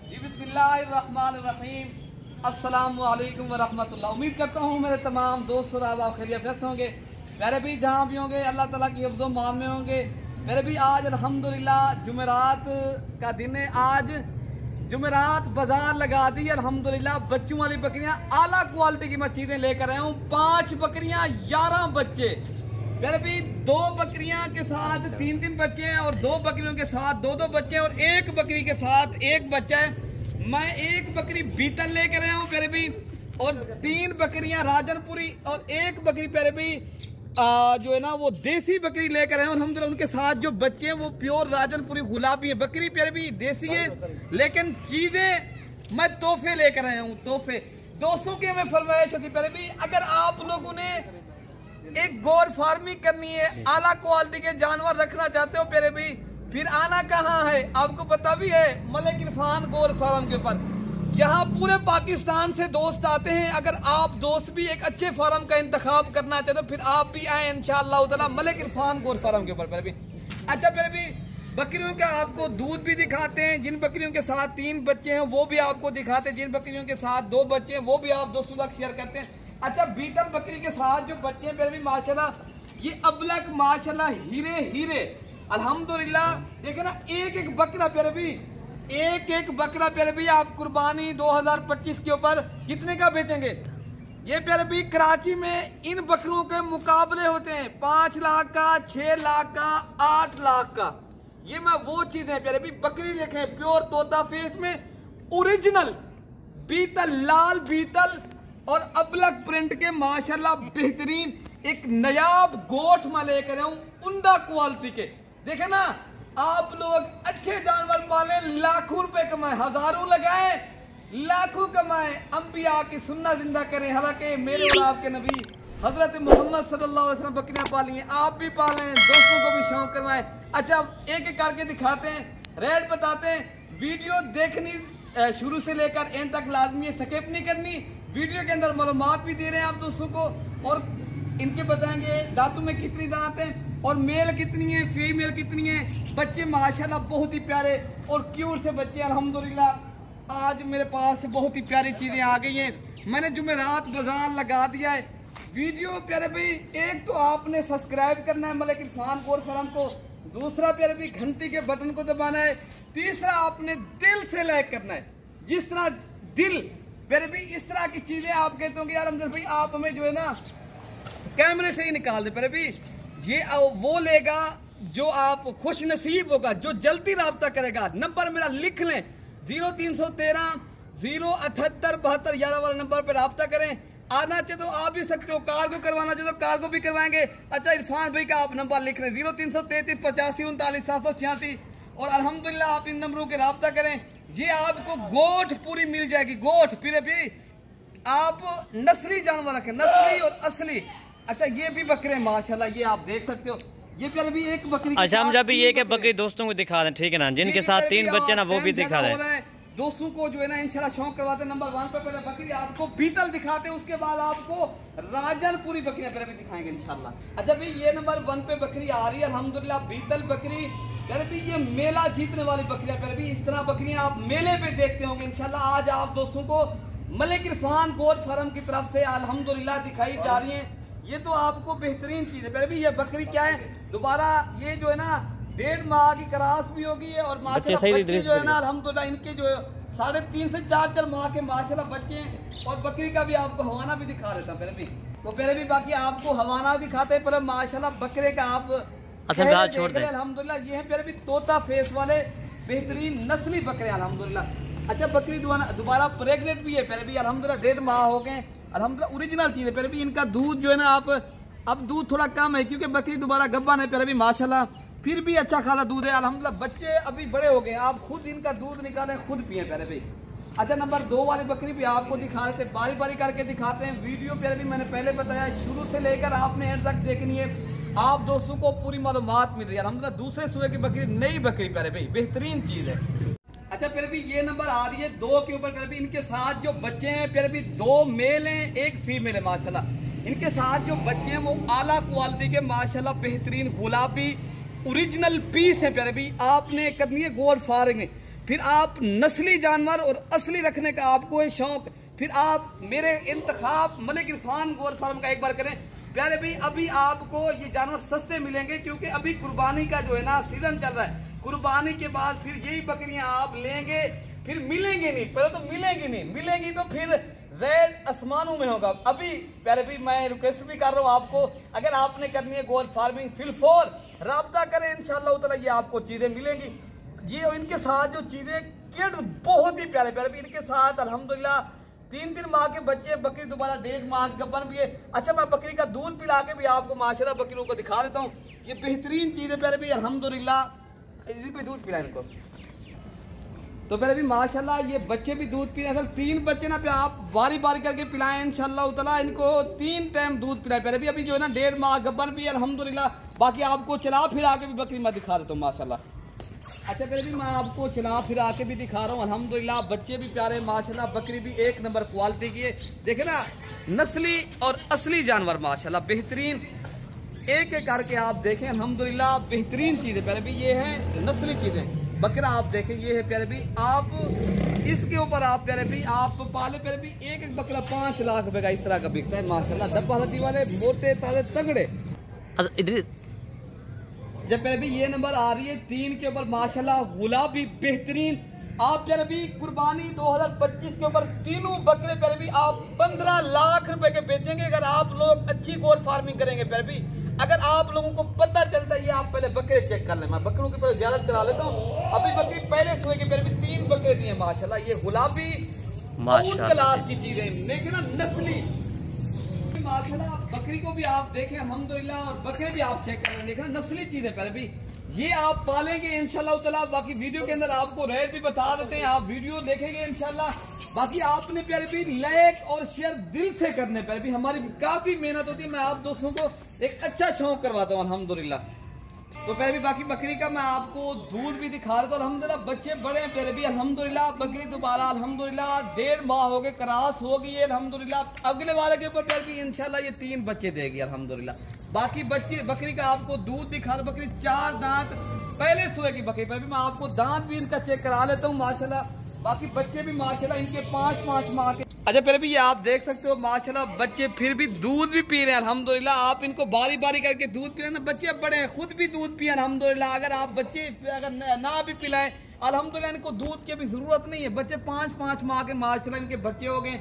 जी बिस्मिल्लाहिर्रहमानिर्रहीम, अस्सलामु अलैकुम वरहमतुल्लाह। उम्मीद करता हूँ मेरे तमाम दोस्त और आप खैरियत होंगे। मेरे भी जहाँ भी होंगे अल्लाह ताला की हिफ्ज़ो मान में होंगे। मेरे भी आज अल्हम्दुलिल्लाह जुमेरात का दिन है। आज जुमेरात बाजार लगा दी अल्हम्दुलिल्लाह। बच्चों वाली बकरियाँ आला क्वालिटी की मैं चीज़ें लेकर आया हूँ। 5 बकरियाँ 11 बच्चे। मेरे भी 2 बकरियां के साथ 3 बच्चे हैं और 2 बकरियों के साथ 2 बच्चे हैं और 1 बकरी के साथ 1 बच्चा है। मैं 1 बकरी बीतल लेकर आया हूँ मेरे भी, और 3 बकरियां राजनपुरी और 1 बकरी मेरे भी जो है ना वो देसी बकरी लेकर आए हैं। अल्हम्दुलिल्लाह उनके साथ जो बच्चे हैं वो प्योर राजनपुरी गुलाबी है। बकरी मेरे भी देसी है, लेकिन चीजें मैं तोहफे लेकर आया हूँ। तोहफे दोस्तों की हमें फरमाइश थी मेरे भी, अगर आप लोगों ने एक गोर फार्मिंग करनी है, आला क्वालिटी के जानवर रखना चाहते हो मेरे भी, फिर आना कहाँ है आपको पता भी है, मलिक इरफान गोर फार्म के ऊपर, जहाँ पूरे पाकिस्तान से दोस्त आते हैं। अगर आप दोस्त भी एक अच्छे फार्म का इंतखाब करना चाहते हो फिर आप भी आए इंशाअल्लाह ताला मलिक इरफान गोर फार्म के ऊपर मेरे भी। अच्छा मेरे भी बकरियों का आपको दूध भी दिखाते हैं। जिन बकरियों के साथ 3 बच्चे हैं वो भी आपको दिखाते हैं, जिन बकरियों के साथ 2 बच्चे हैं वो भी आप दोस्तों तक शेयर करते हैं। अच्छा बीतल बकरी के साथ जो बच्चे हैं फिर भी माशाल्लाह, ये अबलक माशाल्लाह हीरे अल्हम्दुलिल्लाह। देखे ना एक बकरा फिर भी, एक बकरा फिर भी आप कुर्बानी 2025 के ऊपर कितने का बेचेंगे? ये फिर भी कराची में इन बकरों के मुकाबले होते हैं 5 लाख का, 6 लाख का, 8 लाख का। ये मैं वो चीजें फिर भी बकरी देखें प्योर तोता फेस में ओरिजिनल बीतल, लाल बीतल और अबलक प्रिंट के माशाल्लाह बेहतरीन एक नयाब गोठ में लेकर आऊं उम्दा क्वालिटी के। देखे ना आप लोग अच्छे जानवर पाले, लाखों रुपए कमाए, हजारों लगाए, लाखों कमाए, अंबिया की सुन्ना जिंदा करें। हालांकि मेरे और आपके नबी हजरत मोहम्मद सल्लल्लाहु अलैहि वसल्लम बकरियां पाली हैं, आप भी पालें, दोस्तों को भी शौक करवाएं। अच्छा एक करके दिखाते हैं, रेट बताते हैं। वीडियो देखनी शुरू से लेकर एंड तक लाजमी है, स्किप नहीं करनी। वीडियो के अंदर मालूमात भी दे रहे हैं आप दोस्तों को, और इनके बताएंगे दांतों में कितनी दांत है और मेल कितनी है, फीमेल कितनी है। बच्चे माशाल्लाह बहुत ही प्यारे और क्यूट से बच्चे अल्हम्दुलिल्लाह। आज मेरे पास बहुत ही प्यारी चीजें आ गई हैं। मैंने जुमेरात बाजार लगा दिया है। वीडियो प्यारे भाई, एक तो आपने सब्सक्राइब करना है मलिक इरफान गोर फार्म को, दूसरा प्यारे भाई घंटी के बटन को दबाना है, तीसरा आपने दिल से लाइक करना है। जिस तरह दिल फिर भी इस तरह की चीजें आप कहते होंगे यार अमजद भाई आप हमें जो है ना कैमरे से ही निकाल दे, फिर भी ये वो लेगा जो आप खुश नसीब होगा, जो जल्दी राब्ता करेगा। नंबर मेरा लिख लें 0313 078 72 11 वाले नंबर पर राब्ता करें। आना चाहे तो आ भी सकते हो, कार्गो करवाना चाहे तो कार्गो भी करवाएंगे। अच्छा इरफान भाई का आप नंबर लिख लें 0333 85 39 786, और अल्हम्दुलिल्लाह आप इन नंबरों के राब्ता करें। ये आपको गोठ पूरी मिल जाएगी, गोठ फिर भी आप नस्ली जानवर रखें, नस्ली और असली। अच्छा ये भी बकरे माशाल्लाह, ये आप देख सकते हो। ये फिर भी एक बकरी, अच्छा हम जब भी ये के बकरी दोस्तों को दिखा दें, ठीक है ना, जिनके साथ 3 बच्चे ना वो भी दिखा दें दोस्तों को जो है ना इंशाल्लाह शौक करवाते। नंबर 1 पे पहले बकरी आपको बीतल दिखाते हैं, उसके बाद आपको राजनपुरी बकरियां भी दिखाएंगे इंशाल्लाह। अच्छा भाई ये नंबर 1 पे बकरी आ रही है अल्हम्दुलिल्लाह, बीतल बकरी। फिर भी ये मेला जीतने वाली बकरियां, फिर भी इस तरह बकरियां आप मेले पे देखते होंगे इंशाल्लाह। आज आप दोस्तों को मलिक इरफान गोर फार्म की तरफ से अल्हम्दुलिल्लाह दिखाई जा रही है। ये तो आपको बेहतरीन चीज है। फिर भी ये बकरी क्या है, दोबारा ये जो है ना 1.5 माह की क्रॉस भी होगी है, और माशाल्लाह बच्चे जो है ना अल्हम्दुलिल्लाह इनके जो है 3.5 से 4 माह के माशाल्लाह बच्चे हैं। और बकरी का भी आपको हवाना भी दिखा देता फिर भी, तो फिर भी बाकी आपको हवाना दिखाते पर माशाल्लाह बकरे का आप छोड़ दें अल्हम्दुलिल्लाह। ये है फिर भी तोता फेस वाले बेहतरीन नस्ली बकरे अल्हम्दुलिल्लाह। अच्छा बकरी दोबारा प्रेग्नेंट भी है फिर भी अल्हम्दुलिल्लाह, 1.5 माह हो गए अल्हम्दुलिल्लाह। ओरिजिनल चीज है फिर भी। इनका दूध जो है ना आप अब दूध थोड़ा कम है क्योंकि बकरी दोबारा गब्बन है फिर भी माशाल्लाह, फिर भी अच्छा खासा दूध है अल्हम्दुलिल्लाह। बच्चे अभी बड़े हो गए, आप खुद इनका दूध निकालें, खुद पिए प्यारे भाई। अच्छा नंबर 2 वाली बकरी भी आपको दिखा रहे थे, बारी बारी करके दिखाते हैं। वीडियो प्यारे भी मैंने पहले बताया शुरू से लेकर आपने एंड तक देखनी है, आप दोस्तों को पूरी मालूमात मिल रही है अल्हम्दुलिल्लाह। दूसरे सुबह की बकरी, नई बकरी प्यारे भाई, बेहतरीन चीज है। अच्छा फिर भी ये नंबर आ रही है 2 के ऊपर। फिर भी इनके साथ जो बच्चे हैं फिर भी 2 मेल हैं 1 फीमेल है माशाल्लाह। इनके साथ जो बच्चे हैं वो आला क्वालिटी के माशाल्लाह बेहतरीन गुलाबी ओरिजिनल पीस है प्यारे भी। आपने करनी है गोल्ड फार्मिंग में, फिर आप नस्ली जानवर और असली रखने का आपको है शौक, फिर आप मेरे इंतखाब मलिक इरफान गोट फार्म का एक बार करें। प्यारे भाई अभी आपको ये जानवर सस्ते मिलेंगे क्योंकि अभी कुर्बानी का जो है ना सीजन चल रहा है। कुर्बानी के बाद फिर यही बकरियां आप लेंगे, फिर मिलेंगी नहीं, पहले तो मिलेंगी नहीं, मिलेंगी तो फिर रेट आसमानों में होगा। अभी प्यारे भाई मैं रिक्वेस्ट भी कर रहा हूँ आपको, अगर आपने करनी है गोट फार्मिंग फिलफोर राब्ता करें, इंशाल्लाह ताला ये आपको चीजें मिलेंगी। ये इनके साथ जो चीजें किड बहुत ही प्यारे प्यारे, इनके साथ अल्हम्दुलिल्लाह 3-3 माह के बच्चे, बकरी दोबारा 1.5 माह के गब्बन भी है। अच्छा मैं बकरी का दूध पिला के भी आपको माशाल्लाह बकरियों को दिखा देता हूँ। ये बेहतरीन चीज है प्यारे भाई अल्हम्दुलिल्लाह। इसी पे दूध पिलाएं इनको तो प्यारे भी माशाल्लाह ये बच्चे भी दूध पी रहे हैं। 3 बच्चे ना पे आप बारी बारी करके पिलाएं इंशाल्लाह ताला, इनको 3 टाइम दूध पिलाएं प्यारे भी। अभी जो है ना 1.5 माह गब्बन भी है अल्हम्दुलिल्लाह। बाकी आपको चला फिरा के भी बकरी मैं दिखा देता हूँ माशाल्लाह। अच्छा प्यारे भी मैं आपको चला फिरा के भी दिखा रहा हूँ अल्हम्दुलिल्लाह। बच्चे भी प्यारे माशाल्लाह, बकरी भी 1 नंबर क्वालिटी की है। देखे ना नस्ली और असली जानवर माशाल्लाह बेहतरीन, एक एक करके आप देखें अल्हम्दुलिल्लाह बेहतरीन चीजें प्यारे भी। ये है नस्ली चीजें बकरा, आप देखें ये है प्यारे भी। आप इसके ऊपर आप प्यारे भी आप पाले प्यारे भी, एक एक बकरा 5 लाख रुपए का इस तरह का बिकता है माशाल्लाह। डब्बा हड्डी वाले मोटे ताजे तगड़े। इधर जब प्यारे भी ये नंबर आ रही है 3 के ऊपर माशाल्लाह गुलाबी बेहतरीन। आप प्यारे भी कुर्बानी 2025 के ऊपर तीनों बकरे प्यारे भी आप 15 लाख रुपए के बेचेंगे अगर आप लोग अच्छी गोट फार्मिंग करेंगे प्यारे भी। अगर आप लोगों को पता चलता है, ये आप पहले बकरे चेक कर लें, मैं बकरों की पहले ज़ियारत करा लेता हूँ। अभी बकरी पहले सोए के प्यारे भी 3 बकरे दिए माशाल्लाह। ये गुलाबी बहुत क्लास की चीज है, लेकिन ना नस्ली माशाल्लाह। बकरी को भी आप देखें अल्हम्दुलिल्लाह और बकरे भी आप चेक कर लें, देखना नस्ली चीज है प्यारे भी। ये आप पालेंगे इंशाल्लाह ताला। बाकी वीडियो के अंदर आपको रेट भी बता देते हैं, आप वीडियो देखेंगे इंशाल्लाह। बाकी आपने प्यारे भी लाइक और शेयर दिल से करने प्यारे भी, हमारी काफी मेहनत होती है। मैं आप दोस्तों को एक अच्छा शौक करवाता हूँ अल्हम्दुलिल्लाह। तो प्यारे भी बाकी बकरी का मैं आपको दूध भी दिखा रहा था अल्हम्दुलिल्लाह। बच्चे बड़े हैं प्यारे भी अल्हम्दुलिल्लाह। बकरी दोबारा अल्हम्दुलिल्लाह 1.5 माह हो गए, क्रॉस हो गई है अल्हम्दुलिल्लाह। अगले वाले के ऊपर प्यारे भी इंशाल्लाह ये 3 बच्चे देगी अल्हम्दुलिल्लाह। बाकी बकरी का आपको दूध दिखा रहा, बकरी 4 दांत पहले सोए की बकरी पर भी मैं आपको दांत भी इनका चेक करा लेता हूँ माशाल्लाह। बाकी बच्चे भी माशाल्लाह इनके 5-5 माह के। अच्छा फिर भी ये आप देख सकते हो माशाल्लाह बच्चे फिर भी दूध भी पी रहे हैं अल्हम्दुलिल्लाह। आप इनको बारी बारी करके दूध पी रहे हैं ना, बच्चे अब बड़े हैं, खुद भी दूध पिए अल्हम्दुलिल्लाह। अगर आप बच्चे अगर ना भी पिलाएं अल्हम्दुलिल्लाह, इनको दूध की भी जरूरत नहीं है। बच्चे 5-5 माह के माशाल्लाह इनके बच्चे हो गए।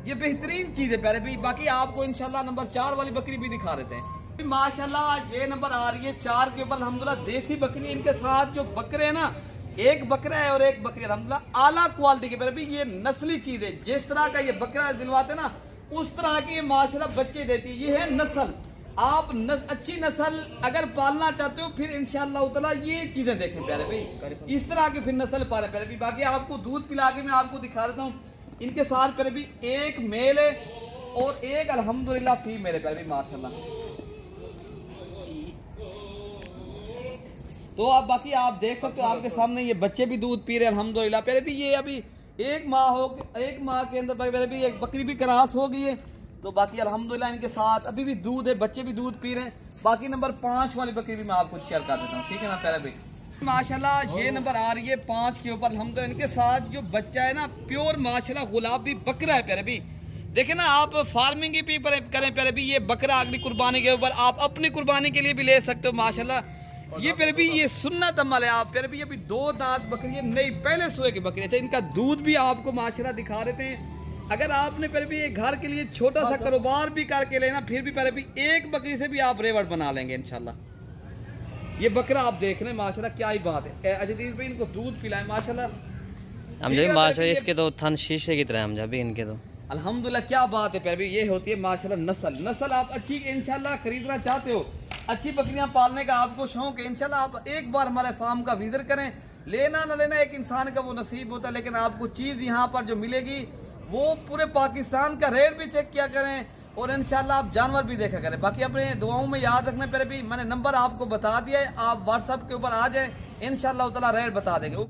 ये बेहतरीन चीज है प्यारे भी। बाकी आपको इंशाल्लाह नंबर 4 वाली बकरी भी दिखा देते हैं माशाल्लाह। ये नंबर आ रही है 4 के ऊपर अल्हम्दुलिल्लाह देसी बकरी। इनके साथ जो बकरे है ना, एक बकरा है और एक बकरी अल्हम्दुलिल्लाह आला क्वालिटी के भी। ये नस्ली चीज है, जिस तरह का ये बकरा दिलवाते ना उस तरह की माशाल्लाह बच्चे देती है। ये है नस्ल। आप अच्छी नस्ल अगर पालना चाहते हो फिर इंशाल्लाह ताला ये चीजें देखें प्यारे भाई, इस तरह की फिर नस्ल पाले प्यारे भाई। बाकी आपको दूध पिला के मैं आपको दिखा देता हूँ। इनके साथ प्यारे भी एक मेल है और एक अल्हम्दुलिल्लाह फीमेल है प्यारे भाई माशाल्लाह। तो आप बाकी आप देख सकते हो आपके सामने ये बच्चे भी दूध पी रहे हैं अल्हम्दुलिल्लाह प्यारे भी। ये अभी 1 माह के अंदर प्यारे भी एक बकरी भी क्रॉस हो गई है। तो बाकी अल्हम्दुलिल्लाह इनके साथ अभी भी दूध है, बच्चे भी दूध पी रहे हैं। बाकी नंबर 5 वाली बकरी भी मैं आपको शेयर कर देता हूँ, ठीक है ना प्यारे भाई। माशाल्लाह ये नंबर आ रही है 5 के ऊपर अल्हम्दुलिल्लाह। इनके साथ जो बच्चा है ना प्योर माशाल्लाह गुलाबी बकरा है प्यारे भी। देखे ना आप फार्मिंग भी करें प्यारे भी, ये बकरा अगली कुर्बानी के ऊपर आप अपनी कुर्बानी के लिए भी ले सकते हो माशाल्लाह। ये प्यारे भी ये सुन्नत अमल है। आप प्यारे भी अभी 2 दांत बकरी है, नहीं पहले सोए की बकरी थे। इनका दूध भी आपको माशाल्लाह दिखा देते हैं। अगर आपने प्यारे भी घर के लिए छोटा सा कारोबार भी करके लेना फिर भी प्यारे भी एक बकरी से भी आप रेवड़ बना लेंगे इंशाल्लाह। ये बकरा आप देख रहे हैं माशाल्लाह, क्या ही बात है। अजीज भाई इनको दूध पिलाएं माशाल्लाह। माशाल्लाह इसके तो थन शीशे की तरह हम जब इनके तो अल्हम्दुलिल्लाह क्या बात है प्यारे भी। ये होती है माशाल्लाह नस्ल। आप अच्छी इंशाल्लाह खरीदना चाहते हो, अच्छी बकरियां पालने का आपको शौक है, इंशाल्लाह आप एक बार हमारे फार्म का विजिट करें। लेना ना लेना एक इंसान का वो नसीब होता है, लेकिन आपको चीज यहाँ पर जो मिलेगी वो पूरे पाकिस्तान का रेट भी चेक किया करें और इंशाल्लाह आप जानवर भी देखा करें। बाकी अपने दुआओं में याद रखने पर भी मैंने नंबर आपको बता दिया है, आप व्हाट्सएप के ऊपर आ जाए इंशाल्लाह ताला रेट बता देंगे।